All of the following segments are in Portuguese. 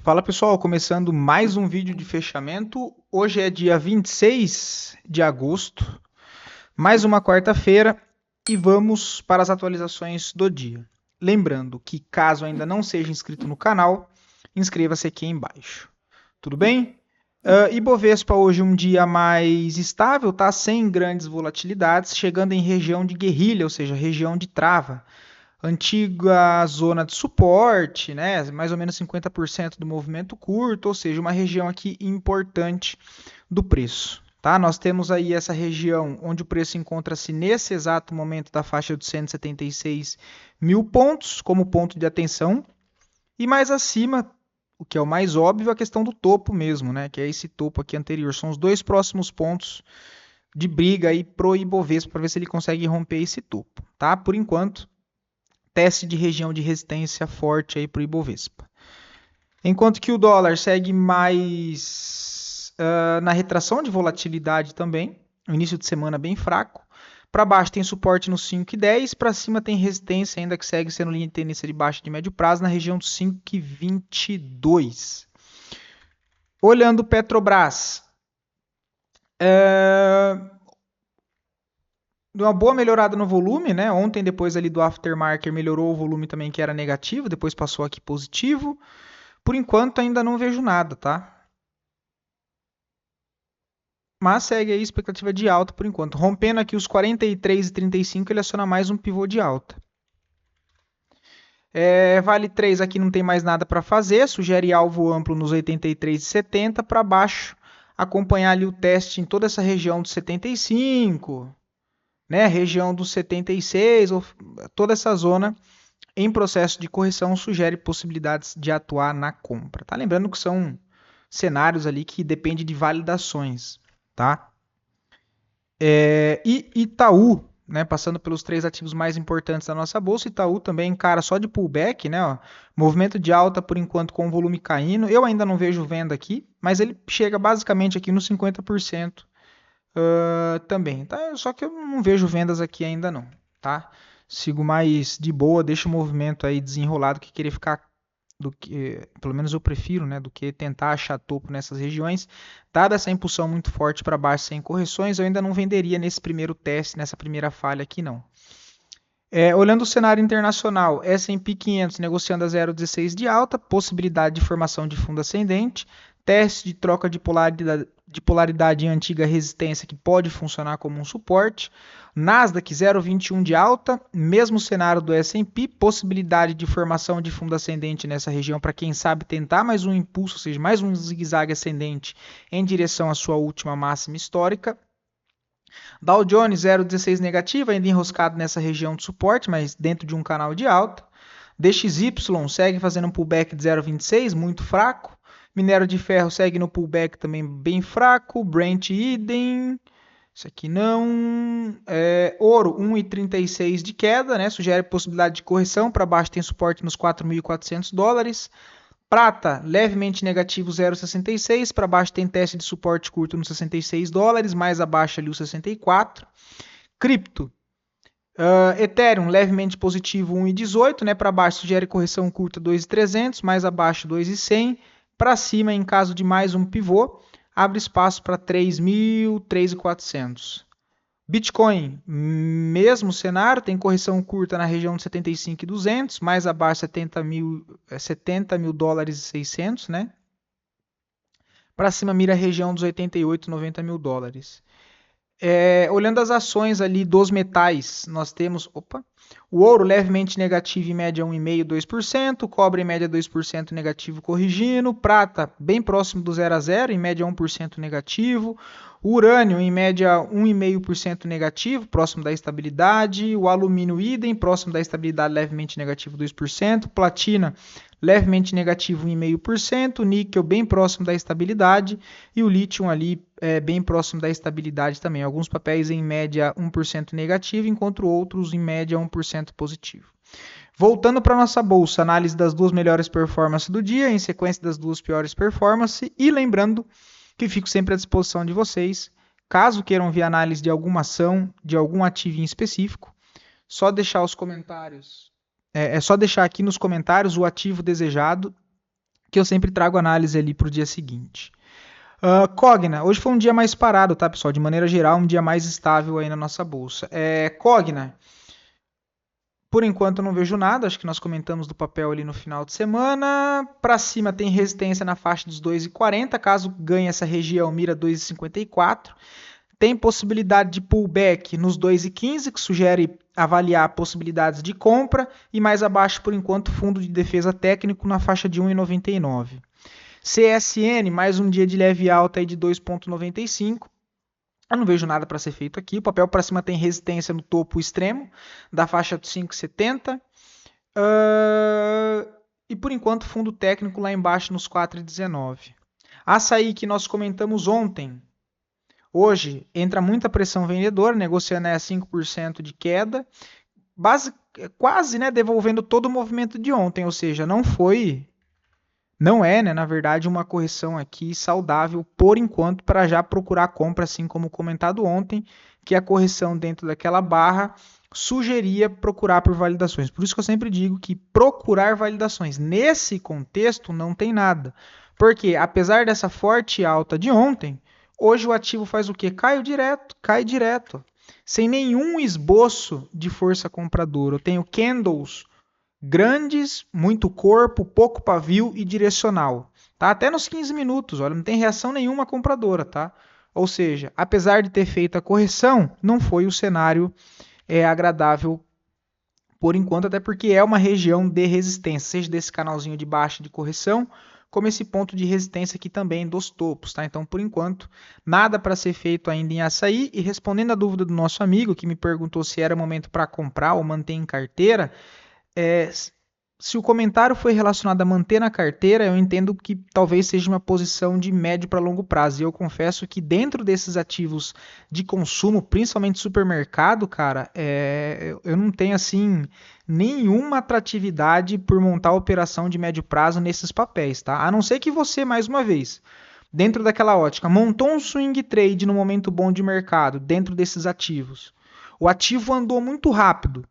Fala pessoal, começando mais um vídeo de fechamento. Hoje é dia 26 de agosto, mais uma quarta-feira e vamos para as atualizações do dia. Lembrando que caso ainda não seja inscrito no canal, inscreva-se aqui embaixo. Tudo bem? Ibovespa hoje um dia mais estável, tá? Sem grandes volatilidades, chegando em região de guerrilha, ou seja, região de trava, antiga zona de suporte, né? Mais ou menos 50% do movimento curto, ou seja, uma região aqui importante do preço. Tá? Nós temos aí essa região onde o preço encontra-se nesse exato momento da faixa de 176 mil pontos como ponto de atenção. E mais acima, o que é o mais óbvio, a questão do topo mesmo, né? Que é esse topo aqui anterior. São os dois próximos pontos de briga aí pro Ibovespa para ver se ele consegue romper esse topo. Tá? Por enquanto, teste de região de resistência forte aí para o Ibovespa. Enquanto que o dólar segue mais na retração de volatilidade também, o início de semana bem fraco. Para baixo tem suporte no 5,10, para cima tem resistência ainda que segue sendo linha de tendência de baixa de médio prazo na região dos 5,22. Olhando Petrobras, deu uma boa melhorada no volume, né? Ontem, depois ali do aftermarket, melhorou o volume também que era negativo, depois passou aqui positivo. Por enquanto ainda não vejo nada, tá? Mas segue aí a expectativa de alta por enquanto. Rompendo aqui os 43,35, ele aciona mais um pivô de alta. Vale 3 aqui não tem mais nada para fazer, sugere alvo amplo nos 83,70 para baixo, acompanhar ali o teste em toda essa região dos 75, né, região dos 76, toda essa zona em processo de correção sugere possibilidades de atuar na compra. Tá lembrando que são cenários ali que dependem de validações, tá? E Itaú, né, passando pelos três ativos mais importantes da nossa bolsa, Itaú também encara só de pullback, né, ó, movimento de alta por enquanto com o volume caindo. Eu ainda não vejo venda aqui, mas ele chega basicamente aqui nos 50% também, tá? Só que eu não vejo vendas aqui ainda não, tá? Sigo mais de boa, deixo o movimento aí desenrolado que querer ficar do que, pelo menos eu prefiro, né, do que tentar achar topo nessas regiões. Dada essa impulsão muito forte para baixo sem correções, eu ainda não venderia nesse primeiro teste, nessa primeira falha aqui não. Olhando o cenário internacional, S&P 500 negociando a 0,16 de alta, possibilidade de formação de fundo ascendente, teste de troca de polaridade em antiga resistência que pode funcionar como um suporte, Nasdaq 0,21 de alta, mesmo cenário do S&P, possibilidade de formação de fundo ascendente nessa região para quem sabe tentar mais um impulso, ou seja, mais um zigue-zague ascendente em direção à sua última máxima histórica. Dow Jones 0,16 negativo, ainda enroscado nessa região de suporte, mas dentro de um canal de alta. DXY segue fazendo um pullback de 0,26, muito fraco. Minério de ferro segue no pullback também bem fraco. Brent idem. Isso aqui não. Ouro 1,36 de queda, né? Sugere possibilidade de correção. Para baixo tem suporte nos $4.400. Prata, levemente negativo 0,66, para baixo tem teste de suporte curto nos $66, mais abaixo ali o 64. Cripto, Ethereum, levemente positivo 1,18, né? Para baixo sugere correção curta 2,300, mais abaixo 2,100. Para cima, em caso de mais um pivô, abre espaço para 3.000, 3.400. Bitcoin, mesmo cenário, tem correção curta na região de 75.200, mais abaixo 70 mil dólares e 600, né? Para cima mira a região dos 88, 90 mil dólares. Olhando as ações ali dos metais, nós temos o ouro levemente negativo em média 1,5%, 2%, cobre em média 2% negativo corrigindo, prata bem próximo do 0 a 0, em média 1% negativo, o urânio em média 1,5% negativo, próximo da estabilidade, o alumínio idem, próximo da estabilidade levemente negativo 2%, platina levemente negativo 1,5%, níquel bem próximo da estabilidade e o lítio ali bem próximo da estabilidade também. Alguns papéis em média 1% negativo, enquanto outros em média 1% positivo. Voltando para a nossa bolsa, análise das duas melhores performances do dia, em sequência das duas piores performances, e lembrando que fico sempre à disposição de vocês, caso queiram ver análise de alguma ação, de algum ativo em específico, só deixar os comentários. É só deixar aqui nos comentários o ativo desejado que eu sempre trago análise ali para o dia seguinte. Cogna, hoje foi um dia mais parado, tá, pessoal? De maneira geral, um dia mais estável aí na nossa bolsa. Cogna, por enquanto eu não vejo nada, acho que nós comentamos do papel ali no final de semana. Para cima tem resistência na faixa dos 2,40, caso ganhe essa região, mira 2,54. Tem possibilidade de pullback nos 2,15, que sugere avaliar possibilidades de compra, e mais abaixo, por enquanto, fundo de defesa técnico na faixa de 1,99. CSN, mais um dia de leve alta aí de 2,95. Eu não vejo nada para ser feito aqui. O papel para cima tem resistência no topo extremo da faixa de 5,70. E por enquanto, fundo técnico lá embaixo nos 4,19. Açaí que nós comentamos ontem. Hoje entra muita pressão vendedora, negociando a 5% de queda, quase, né, devolvendo todo o movimento de ontem, ou seja, não é, né, na verdade, uma correção aqui saudável por enquanto para já procurar compra, assim como comentado ontem, que a correção dentro daquela barra sugeria procurar por validações. Por isso que eu sempre digo que procurar validações nesse contexto não tem nada. Porque apesar dessa forte alta de ontem, hoje o ativo faz o quê? Cai direto, sem nenhum esboço de força compradora. Eu tenho candles grandes, muito corpo, pouco pavio e direcional. Tá? Até nos 15 minutos, olha, não tem reação nenhuma compradora. Tá? Ou seja, apesar de ter feito a correção, não foi o cenário agradável por enquanto, até porque é uma região de resistência, seja desse canalzinho de baixa de correção, como esse ponto de resistência aqui também dos topos, tá? Então, por enquanto, nada para ser feito ainda em açaí. E respondendo a dúvida do nosso amigo, que me perguntou se era momento para comprar ou manter em carteira, é, se o comentário foi relacionado a manter na carteira, eu entendo que talvez seja uma posição de médio para longo prazo. E eu confesso que dentro desses ativos de consumo, principalmente supermercado, cara, eu não tenho assim nenhuma atratividade por montar operação de médio prazo nesses papéis, tá? A não ser que você, mais uma vez, dentro daquela ótica, montou um swing trade no momento bom de mercado, dentro desses ativos. O ativo andou muito rápido,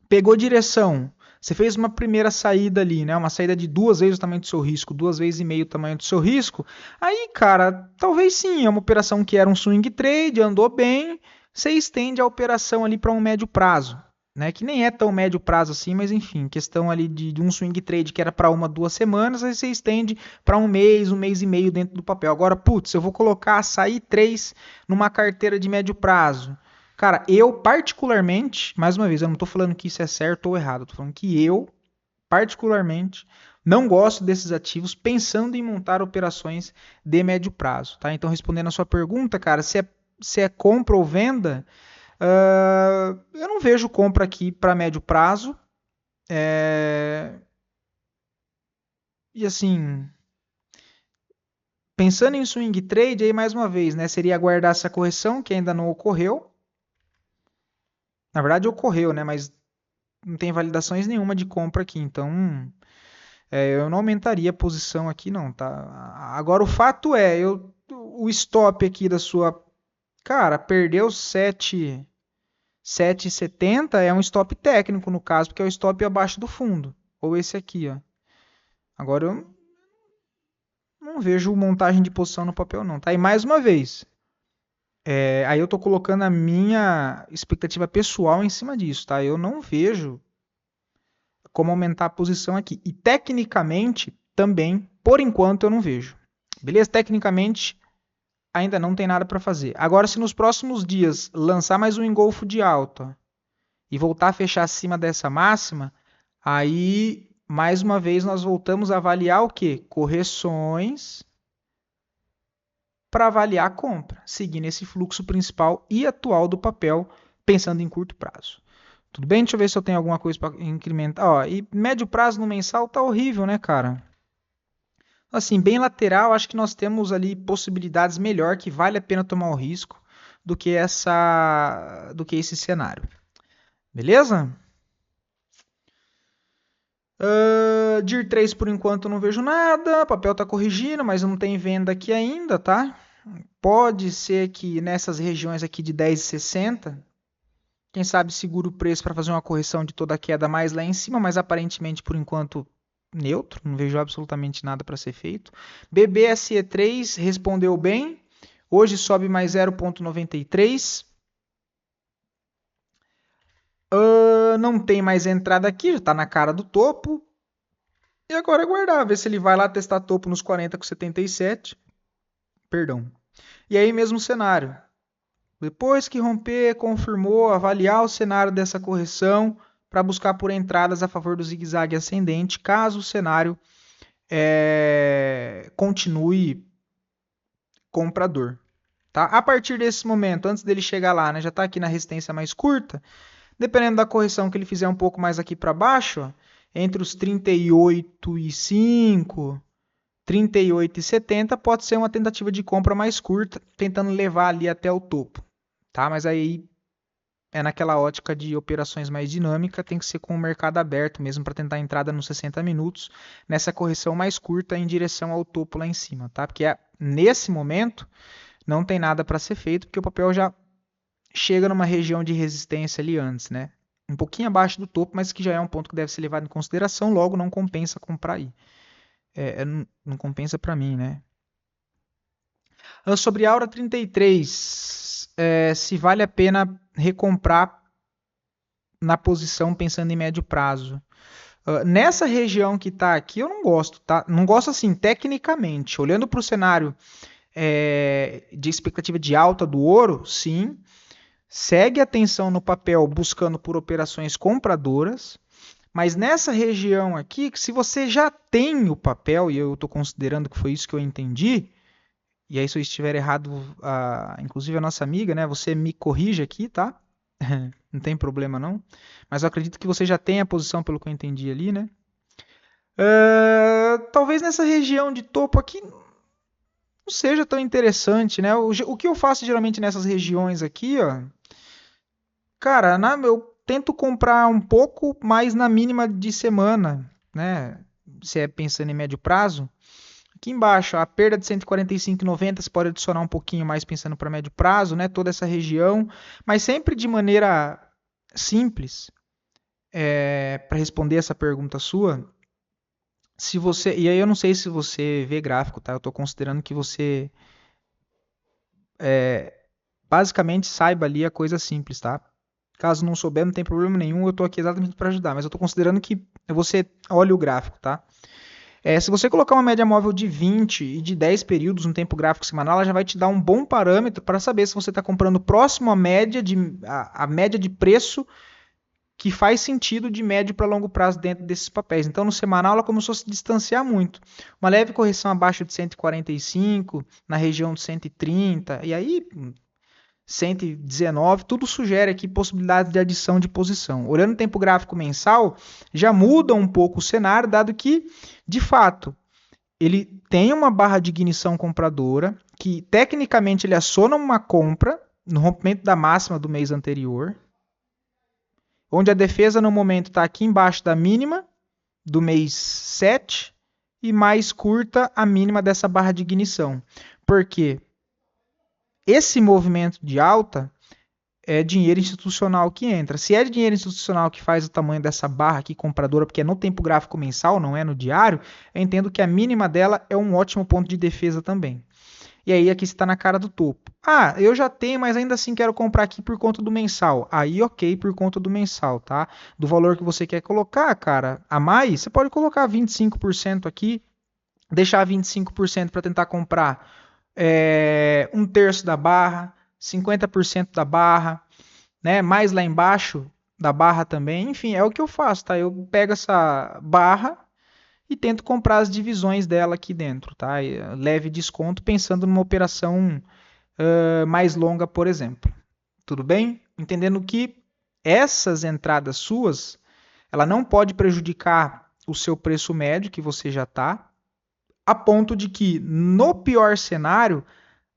pegou direção. Você fez uma primeira saída ali, né? Uma saída de 2 vezes o tamanho do seu risco, 2,5 vezes o tamanho do seu risco. Aí, cara, talvez sim, é uma operação que era um swing trade, andou bem. Você estende a operação ali para um médio prazo, né? Que nem é tão médio prazo assim, mas enfim, questão ali de um swing trade que era para 1, 2 semanas, aí você estende para um mês e meio dentro do papel. Agora, putz, eu vou colocar açaí 3 numa carteira de médio prazo. Cara, eu particularmente, mais uma vez, eu não estou falando que isso é certo ou errado, estou falando que eu, particularmente, não gosto desses ativos pensando em montar operações de médio prazo, tá? Então, respondendo a sua pergunta, cara, se é compra ou venda, eu não vejo compra aqui para médio prazo. E assim, pensando em swing trade, aí mais uma vez, né, seria aguardar essa correção que ainda não ocorreu. Na verdade, ocorreu, né, mas não tem validações nenhuma de compra aqui, então eu não aumentaria a posição aqui não, tá? Agora o fato é, o stop aqui da sua, cara, perdeu 7,70 é um stop técnico no caso, porque é o stop abaixo do fundo, ou esse aqui, ó. Agora eu não vejo montagem de posição no papel não, tá? E mais uma vez, aí eu tô colocando a minha expectativa pessoal em cima disso, tá? Eu não vejo como aumentar a posição aqui. E tecnicamente, também, por enquanto, eu não vejo. Beleza? Tecnicamente, ainda não tem nada para fazer. Agora, se nos próximos dias lançar mais um engolfo de alta e voltar a fechar acima dessa máxima, aí, mais uma vez, nós voltamos a avaliar o quê? Correções para avaliar a compra, seguindo esse fluxo principal e atual do papel, pensando em curto prazo. Tudo bem? Deixa eu ver se eu tenho alguma coisa para incrementar. Ó, e médio prazo no mensal tá horrível, né, cara? Assim, bem lateral, acho que nós temos ali possibilidades melhor que vale a pena tomar o risco do que esse cenário. Beleza? DIR 3 por enquanto eu não vejo nada. O papel tá corrigindo, mas não tem venda aqui ainda, tá? Pode ser que nessas regiões aqui de 10,60, quem sabe segura o preço para fazer uma correção de toda a queda mais lá em cima, mas aparentemente por enquanto neutro, não vejo absolutamente nada para ser feito. BBSE3 respondeu bem, hoje sobe mais 0,93. Não tem mais entrada aqui, já está na cara do topo. E agora é aguardar, ver se ele vai lá testar topo nos 40,77. Perdão. E aí mesmo cenário. Depois que romper, confirmou, avaliar o cenário dessa correção para buscar por entradas a favor do zigue-zague ascendente, caso o cenário continue comprador. Tá? A partir desse momento, antes dele chegar lá, né, já está aqui na resistência mais curta, dependendo da correção que ele fizer um pouco mais aqui para baixo, ó, entre os 38,5, 38,70, pode ser uma tentativa de compra mais curta, tentando levar ali até o topo. Tá? Mas aí é naquela ótica de operações mais dinâmica, tem que ser com o mercado aberto mesmo para tentar a entrada nos 60 minutos, nessa correção mais curta em direção ao topo lá em cima. Tá? Porque nesse momento não tem nada para ser feito, porque o papel já chega numa região de resistência ali antes, né? Um pouquinho abaixo do topo, mas que já é um ponto que deve ser levado em consideração, logo não compensa comprar aí. Não compensa para mim, né? Sobre a Aura 33, se vale a pena recomprar na posição pensando em médio prazo. Nessa região que está aqui, eu não gosto, tá? Não gosto assim, tecnicamente. Olhando para o cenário de expectativa de alta do ouro, sim. Segue atenção no papel buscando por operações compradoras, mas nessa região aqui, se você já tem o papel, e eu estou considerando que foi isso que eu entendi, e aí se eu estiver errado, inclusive a nossa amiga, né, você me corrige aqui, tá? Não tem problema não, mas eu acredito que você já tem a posição pelo que eu entendi ali, né? Talvez nessa região de topo aqui não seja tão interessante, né? O que eu faço geralmente nessas regiões aqui, ó, cara, eu tento comprar um pouco mais na mínima de semana, né? Se é pensando em médio prazo. Aqui embaixo, a perda de 145,90 você pode adicionar um pouquinho mais pensando para médio prazo, né? Toda essa região, mas sempre de maneira simples. Para responder essa pergunta sua, se você, e aí eu não sei se você vê gráfico, tá? Eu estou considerando que você basicamente saiba ali a coisa simples, tá? Caso não souber, não tem problema nenhum, eu estou aqui exatamente para ajudar, mas eu estou considerando que você olhe o gráfico, tá? Se você colocar uma média móvel de 20 e de 10 períodos no tempo gráfico semanal, ela já vai te dar um bom parâmetro para saber se você está comprando próximo à média a média de preço que faz sentido de médio para longo prazo dentro desses papéis. Então, no semanal, ela começou a se distanciar muito. Uma leve correção abaixo de 145, na região de 130, e aí 119, tudo sugere aqui possibilidade de adição de posição. Olhando o tempo gráfico mensal, já muda um pouco o cenário, dado que, de fato, ele tem uma barra de ignição compradora, que tecnicamente ele aciona uma compra no rompimento da máxima do mês anterior, onde a defesa no momento está aqui embaixo da mínima do mês 7 e mais curta a mínima dessa barra de ignição. Por quê? Esse movimento de alta é dinheiro institucional que entra. Se é dinheiro institucional que faz o tamanho dessa barra aqui compradora, porque é no tempo gráfico mensal, não é no diário, eu entendo que a mínima dela é um ótimo ponto de defesa também. E aí aqui está na cara do topo. Eu já tenho, mas ainda assim quero comprar aqui por conta do mensal. Aí ok, por conta do mensal, tá? Do valor que você quer colocar, cara, a mais, você pode colocar 25% aqui, deixar 25% para tentar comprar um terço da barra, 50% da barra, né? Mais lá embaixo da barra também. Enfim, é o que eu faço, tá? Eu pego essa barra e tento comprar as divisões dela aqui dentro, tá? Leve desconto pensando numa operação mais longa, por exemplo. Tudo bem? Entendendo que essas entradas suas, ela não pode prejudicar o seu preço médio que você já está, a ponto de que, no pior cenário,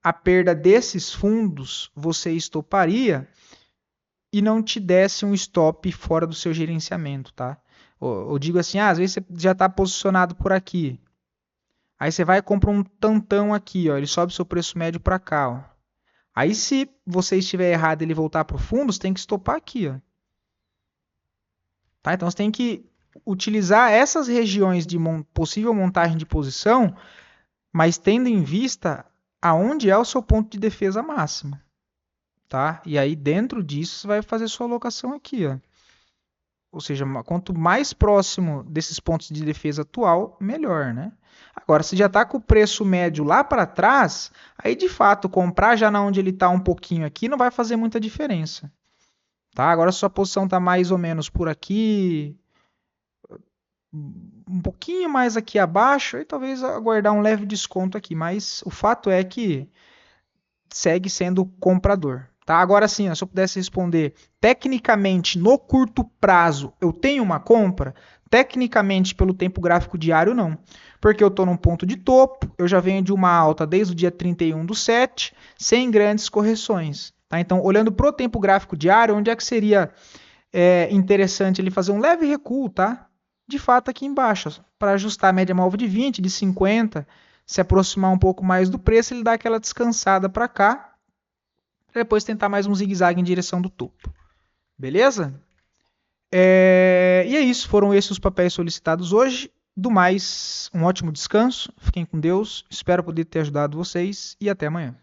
a perda desses fundos você estoparia e não te desse um stop fora do seu gerenciamento, tá? Eu digo assim, às vezes você já está posicionado por aqui. Aí você vai e compra um tantão aqui, ó, ele sobe seu preço médio para cá, ó. Aí se você estiver errado e ele voltar para o fundo, você tem que estopar aqui, ó. Tá? Então você tem que utilizar essas regiões de possível montagem de posição, mas tendo em vista aonde é o seu ponto de defesa máximo, tá? E aí dentro disso você vai fazer sua alocação aqui, ó. Ou seja, quanto mais próximo desses pontos de defesa atual, melhor, né? Agora, se já está com o preço médio lá para trás, aí de fato comprar já na onde ele está um pouquinho aqui não vai fazer muita diferença, tá? Agora sua posição está mais ou menos por aqui, um pouquinho mais aqui abaixo, aí talvez aguardar um leve desconto aqui, mas o fato é que segue sendo comprador. Tá? Agora sim, se eu pudesse responder, tecnicamente, no curto prazo, eu tenho uma compra? Tecnicamente, pelo tempo gráfico diário, não. Porque eu estou num ponto de topo, eu já venho de uma alta desde o dia 31/7, sem grandes correções. Tá? Então, olhando para o tempo gráfico diário, onde é que seria interessante ele fazer um leve recuo, tá? De fato, aqui embaixo, para ajustar a média móvel de 20, de 50, se aproximar um pouco mais do preço, ele dá aquela descansada para cá, para depois tentar mais um zigue-zague em direção do topo. Beleza? E é isso, foram esses os papéis solicitados hoje. Do mais, um ótimo descanso, fiquem com Deus, espero poder ter ajudado vocês e até amanhã.